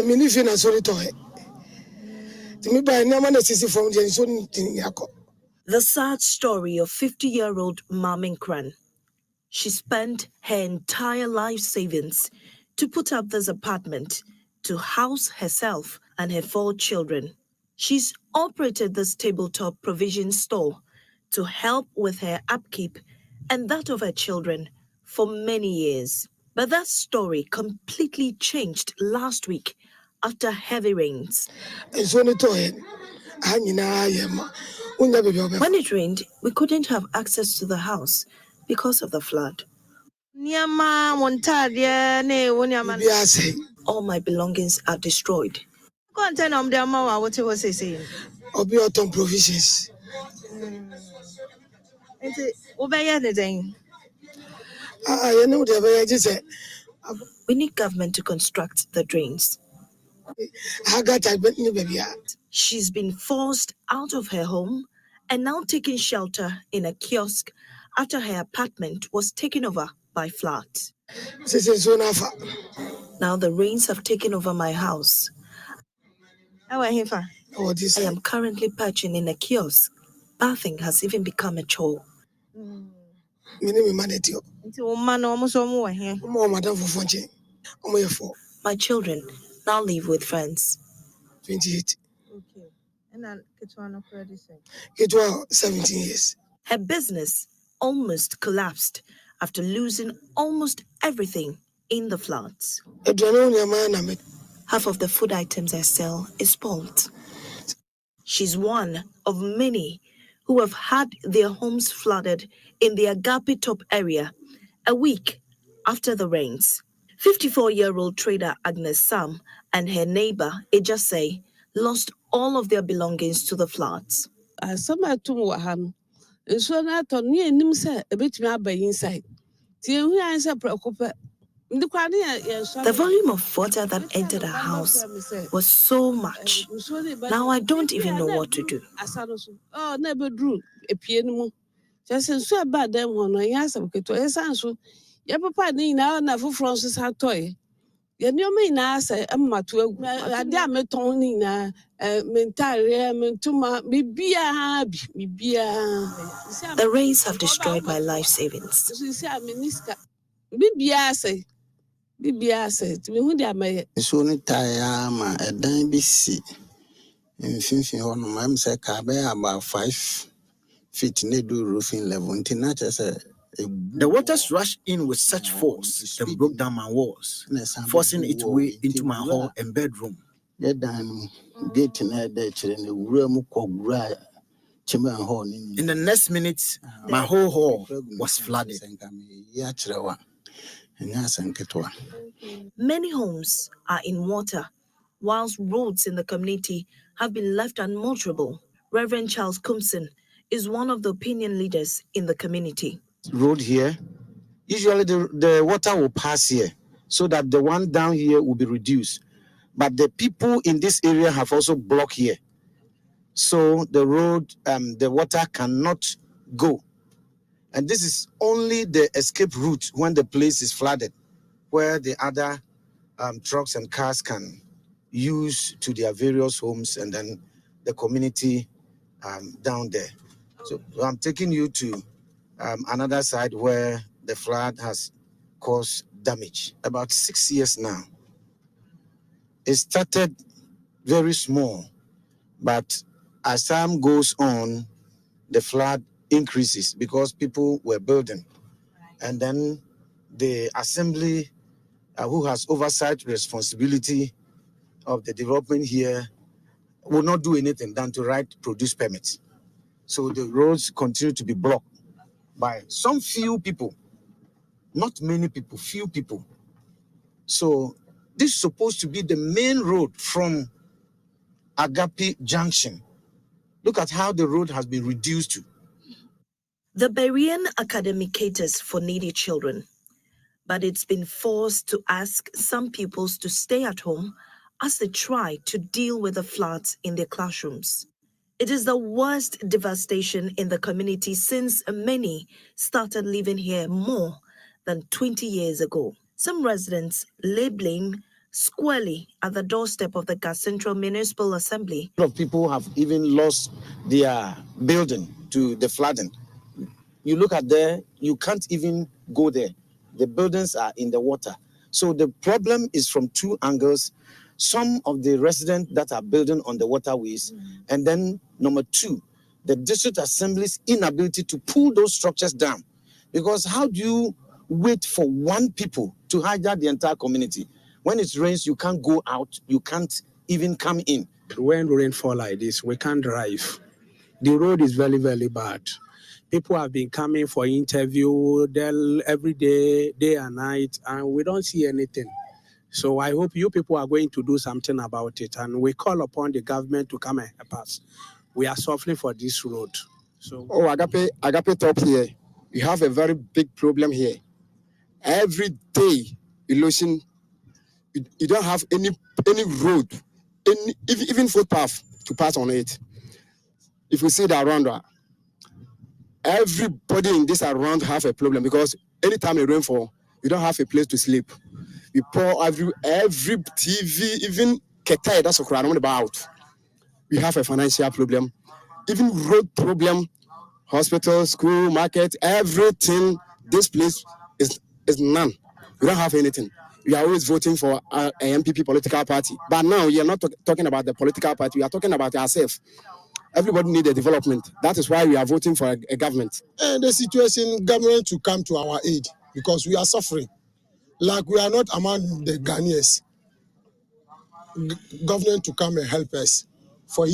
minifin and solitoy. To me, by no man is from the Yako. The sad story of 50-year-old Kran. She spent her entire life savings to put up this apartment to house herself and her 4 children. She's operated this tabletop provision store to help with her upkeep and that of her children for many years. But that story completely changed last week after heavy rains. When it rained, we couldn't have access to the house because of the flood. All my belongings are destroyed. Provisions. We need government to construct the drains. She's been forced out of her home and now taking shelter in a kiosk after her apartment was taken over by floods. Now the rains have taken over my house. I am currently perching in a kiosk. Bathing has even become a chore. My children now live with friends. 28. Okay. And 17 years. Her business almost collapsed after losing almost everything in the floods. Half of the food items I sell is spoiled. She's one of many who have had their homes flooded in the Agape Top area a week after the rains. 54-year-old trader Agnes Sam and her neighbor Ejase lost all of their belongings to the floods. The volume of water that entered our house was so much. Now I don't even know what to do. The rains have destroyed my life savings. So ni taya ma edan bi si mfimfin ho no mam say ka be about 5 feet ne do roofing level until na say the waters rushed in with such force and broke down my walls, forcing its way into my hall and bedroom. In the next minute, my whole hall was flooded. Many homes are in water, whilst roads in the community have been left unmotorable. Reverend Charles Kumson is one of the opinion leaders in the community. Road here, usually the water will pass here so that the one down here will be reduced. But the people in this area have also blocked here. So the road, the water cannot go. And this is only the escape route when the place is flooded, where the other trucks and cars can use to their various homes and then the community down there. So I'm taking you to another side where the flood has caused damage. About 6 years now. It started very small, but as time goes on, the flood increases because people were building. And then the assembly, who has oversight responsibility of the development here, will not do anything than to write produce permits. So the roads continue to be blocked by some few people, not many people, few people. So this is supposed to be the main road from Agape Junction. Look at how the road has been reduced to. The Berean Academy caters for needy children, but it's been forced to ask some pupils to stay at home as they try to deal with the floods in their classrooms. It is the worst devastation in the community since many started living here more than 20 years ago. Some residents lay blame squarely at the doorstep of the Gas Central Municipal Assembly. A lot of people have even lost their building to the flooding. You look at there, you can't even go there. The buildings are in the water. So the problem is from two angles. Some of the residents that are building on the waterways, and then number two, the district assembly's inability to pull those structures down. Because how do you wait for one people to hijack the entire community? When it rains, you can't go out, you can't even come in. When rain fall like this, we can't drive. The road is very, very bad. People have been coming for interview every day, day and night, and we don't see anything. So I hope you people are going to do something about it, and we call upon the government to come and help us. We are suffering for this road. So, Agape top here. We have a very big problem here. Every day, you don't have any road, even footpath to pass on it. If you see that around, everybody in this around have a problem because anytime it rainfall, you don't have a place to sleep. We pour every TV, even keta, that's a crowd about. We have a financial problem, even road problem, hospital, school, market, everything. This place is none. We don't have anything. We are always voting for a MPP political party. But now you are not talking about the political party. We are talking about ourselves. Everybody needs a development. That is why we are voting for a government. And the situation, government to come to our aid because we are suffering. Like we are not among the Ghanaians. Government to come and help us. For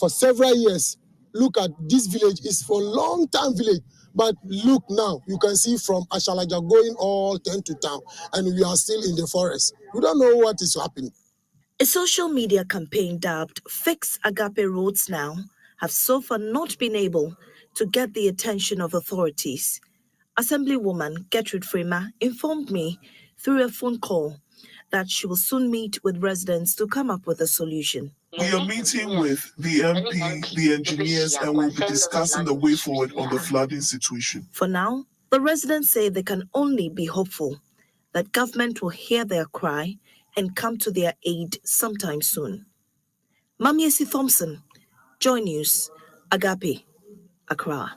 several years, look at this village is for a long time village. But look now, you can see from Ashalaja going all 10 to town, and we are still in the forest. We don't know what is happening. A social media campaign dubbed Fix Agape Roads Now have so far not been able to get the attention of authorities. Assemblywoman Gertrude Freema informed me through a phone call that she will soon meet with residents to come up with a solution. We are meeting with the MP, the engineers, and we'll be discussing the way forward on the flooding situation. For now, the residents say they can only be hopeful that government will hear their cry and come to their aid sometime soon. Mamiesi Thompson, Joy News, Agape, Accra.